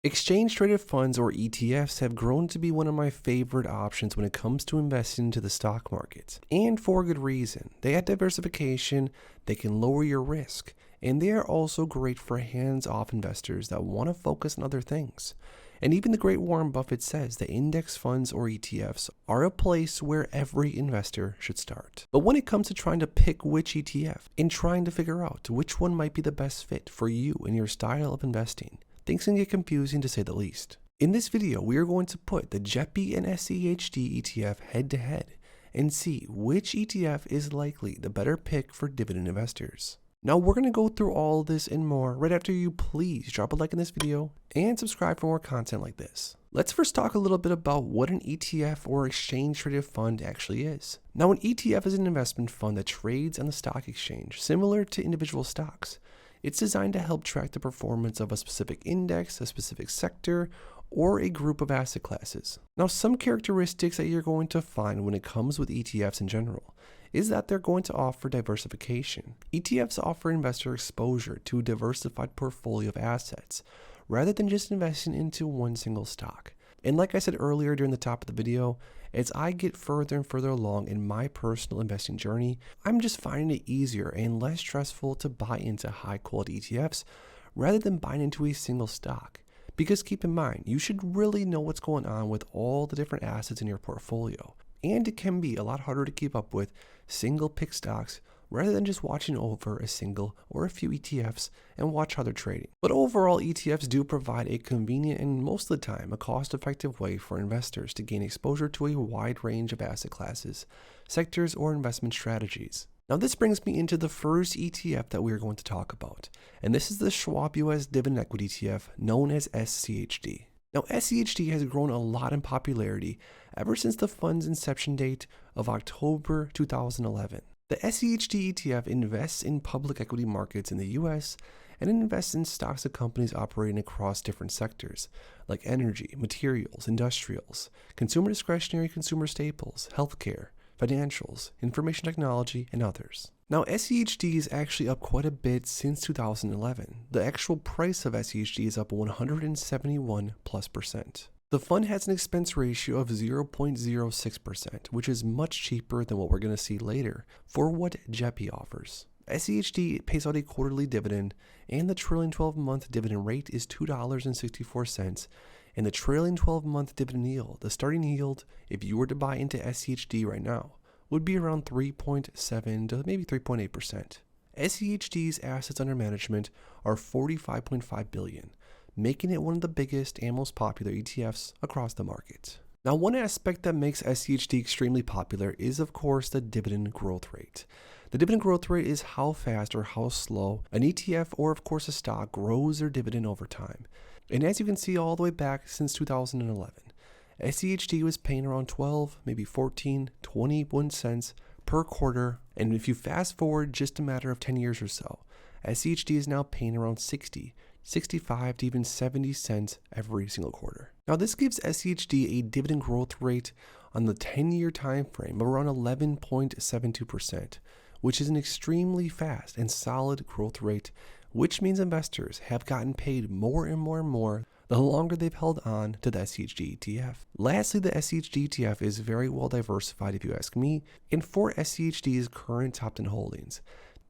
Exchange traded funds or ETFs have grown to be one of my favorite options when it comes to investing into the stock market. And for a good reason. They add diversification, they can lower your risk, and they are also great for hands-off investors that want to focus on other things. And even the great Warren Buffett says that index funds or ETFs are a place where every investor should start. But when it comes to trying to pick which ETF and trying to figure out which one might be the best fit for you and your style of investing, things can get confusing to say the least. In this video, we are going to put the JEPI and SCHD ETF head to head and see which ETF is likely the better pick for dividend investors. Now we're going to go through all this and more right after you please drop a like in this video and subscribe for more content like this. Let's first talk a little bit about what an ETF or exchange traded fund actually is. Now an ETF is an investment fund that trades on the stock exchange, similar to individual stocks. It's designed to help track the performance of a specific index, a specific sector, or a group of asset classes. Now, some characteristics that you're going to find when it comes with ETFs in general is that they're going to offer diversification. ETFs offer investor exposure to a diversified portfolio of assets, rather than just investing into one single stock. And like I said earlier during the top of the video, as I get further and further along in my personal investing journey, I'm just finding it easier and less stressful to buy into high quality ETFs rather than buying into a single stock. Because keep in mind, you should really know what's going on with all the different assets in your portfolio. And it can be a lot harder to keep up with single pick stocks rather than just watching over a single or a few ETFs and watch how they're trading. But overall, ETFs do provide a convenient and most of the time a cost-effective way for investors to gain exposure to a wide range of asset classes, sectors, or investment strategies. Now this brings me into the first ETF that we are going to talk about, and this is the Schwab US Dividend Equity ETF known as SCHD. Now SCHD has grown a lot in popularity ever since the fund's inception date of October 2011. The SCHD ETF invests in public equity markets in the US and invests in stocks of companies operating across different sectors like energy, materials, industrials, consumer discretionary consumer staples, healthcare, financials, information technology, and others. Now SCHD is actually up quite a bit since 2011. The actual price of SCHD is up 171+%. The fund has an expense ratio of 0.06%, which is much cheaper than what we're going to see later for what JEPI offers. SCHD pays out a quarterly dividend, and the trailing 12-month dividend rate is $2.64, and the trailing 12-month dividend yield, the starting yield, if you were to buy into SCHD right now, would be around 3.7 to maybe 3.8%. SCHD's assets under management are $45.5 billion. Making it one of the biggest and most popular ETFs across the market. Now, one aspect that makes SCHD extremely popular is, of course, the dividend growth rate. The dividend growth rate is how fast or how slow an ETF or, of course, a stock grows their dividend over time. And as you can see all the way back since 2011, SCHD was paying around 12, maybe 14, 21 cents per quarter. And if you fast forward just a matter of 10 years or so, SCHD is now paying around 60, 65 to even 70 cents every single quarter. Now this gives SCHD a dividend growth rate on the 10-year time frame of around 11.72%, which is an extremely fast and solid growth rate, which means investors have gotten paid more and more and more the longer they've held on to the SCHD ETF. Lastly, the SCHD ETF is very well diversified if you ask me, and for SCHD's current top 10 holdings,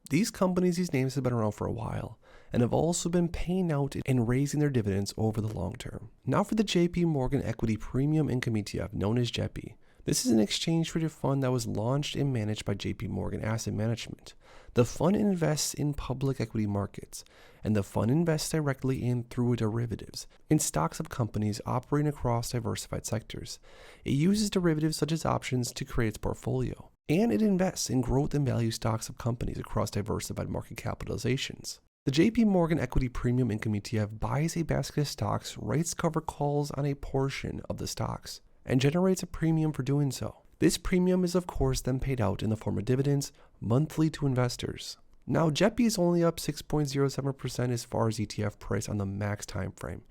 these companies, these names have been around for a while and have also been paying out and raising their dividends over the long term. Now for the JP Morgan Equity Premium Income ETF, known as JEPI. This is an exchange traded fund that was launched and managed by JP Morgan Asset Management. The fund invests in public equity markets, and the fund invests directly in through derivatives in stocks of companies operating across diversified sectors. It uses derivatives such as options to create its portfolio, and it invests in growth and value stocks of companies across diversified market capitalizations. The JP Morgan Equity Premium Income ETF buys a basket of stocks, writes cover calls on a portion of the stocks, and generates a premium for doing so. This premium is of course then paid out in the form of dividends monthly to investors. Now JEPI is only up 6.07% as far as ETF price on the max time frame,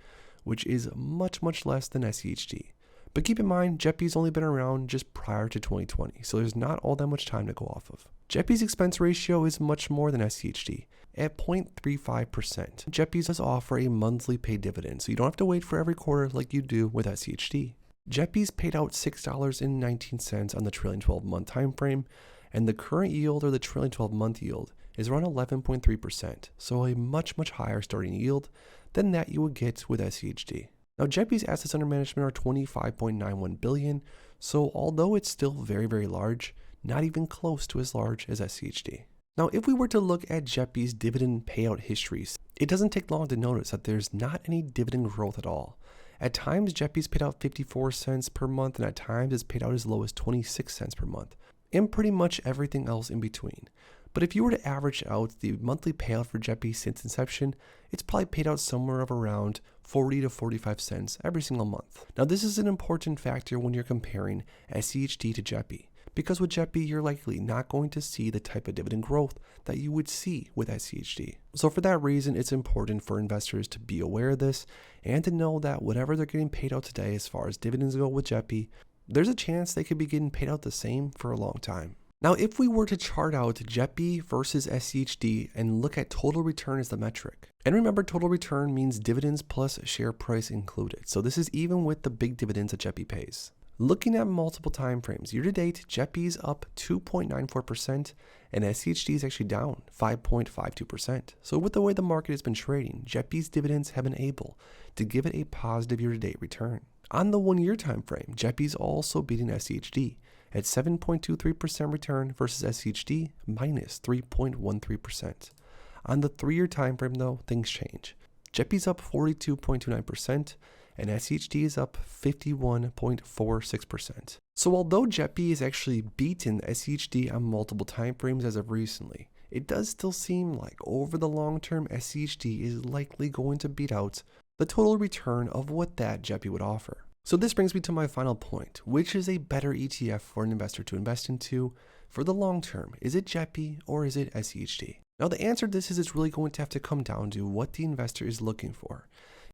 which is much less than SCHD. But keep in mind, JEPI's only been around just prior to 2020, so there's not all that much time to go off of. JEPI's expense ratio is much more than SCHD. at 0.35%. JEPI does offer a monthly paid dividend, so you don't have to wait for every quarter like you do with SCHD. JEPI's paid out $6.19 on the trailing 12-month time frame, and the current yield or the trailing 12-month yield is around 11.3%, so a much higher starting yield than that you would get with SCHD. Now, JEPI's assets under management are $25.91 billion, so although it's still very large, not even close to as large as SCHD. Now, if we were to look at JEPI's dividend payout histories, it doesn't take long to notice that there's not any dividend growth at all. At times, JEPI's paid out 54 cents per month, and at times it's paid out as low as 26 cents per month, and pretty much everything else in between. But if you were to average out the monthly payout for JEPI since inception, it's probably paid out somewhere of around 40 to 45 cents every single month. Now, this is an important factor when you're comparing SCHD to JEPI, because with JEPI, you're likely not going to see the type of dividend growth that you would see with SCHD. So for that reason, it's important for investors to be aware of this and to know that whatever they're getting paid out today as far as dividends go with JEPI, there's a chance they could be getting paid out the same for a long time. Now, if we were to chart out JEPI versus SCHD and look at total return as the metric, and remember total return means dividends plus share price included, so this is even with the big dividends that JEPI pays. Looking at multiple time frames, year to date, JEPI is up 2.94% and SCHD is actually down 5.52%. So with the way the market has been trading, JEPI's dividends have been able to give it a positive year to date return. On the 1 year time frame, JEPI is also beating SCHD at 7.23% return versus SCHD minus 3.13%. On the 3 year time frame though, things change. JEPI's up 42.29% and SCHD is up 51.46%. So although JEPI has actually beaten SCHD on multiple time frames as of recently, it does still seem like over the long term SCHD is likely going to beat out the total return of what that JEPI would offer. So this brings me to my final point, which is a better ETF for an investor to invest into for the long term. Is it JEPI or is it SCHD? Now the answer to this is it's really going to have to come down to what the investor is looking for.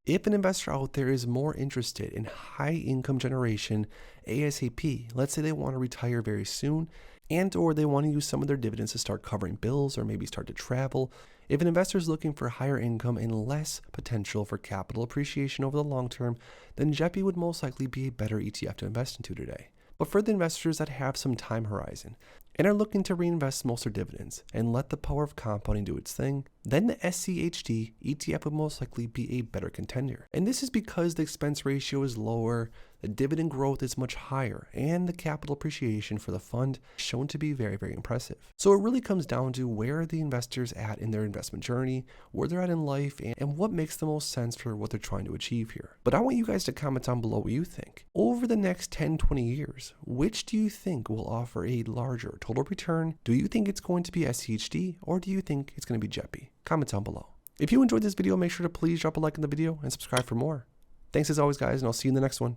If an investor out there is more interested in high income generation ASAP, let's say they want to retire very soon, and or they want to use some of their dividends to start covering bills or maybe start to travel. If an investor is looking for higher income and less potential for capital appreciation over the long term, then JEPI would most likely be a better ETF to invest into today. But for the investors that have some time horizon and are looking to reinvest most of their dividends and let the power of compounding do its thing, then the SCHD ETF would most likely be a better contender. And this is because the expense ratio is lower, the dividend growth is much higher, and the capital appreciation for the fund is shown to be very impressive. So it really comes down to where are the investors at in their investment journey, where they're at in life, and what makes the most sense for what they're trying to achieve here. But I want you guys to comment down below what you think. Over the next 10-20 years, which do you think will offer a larger total return? Do you think it's going to be SCHD or do you think it's going to be JEPI? Comment down below. If you enjoyed this video, make sure to please drop a like in the video and subscribe for more. Thanks as always, guys, and I'll see you in the next one.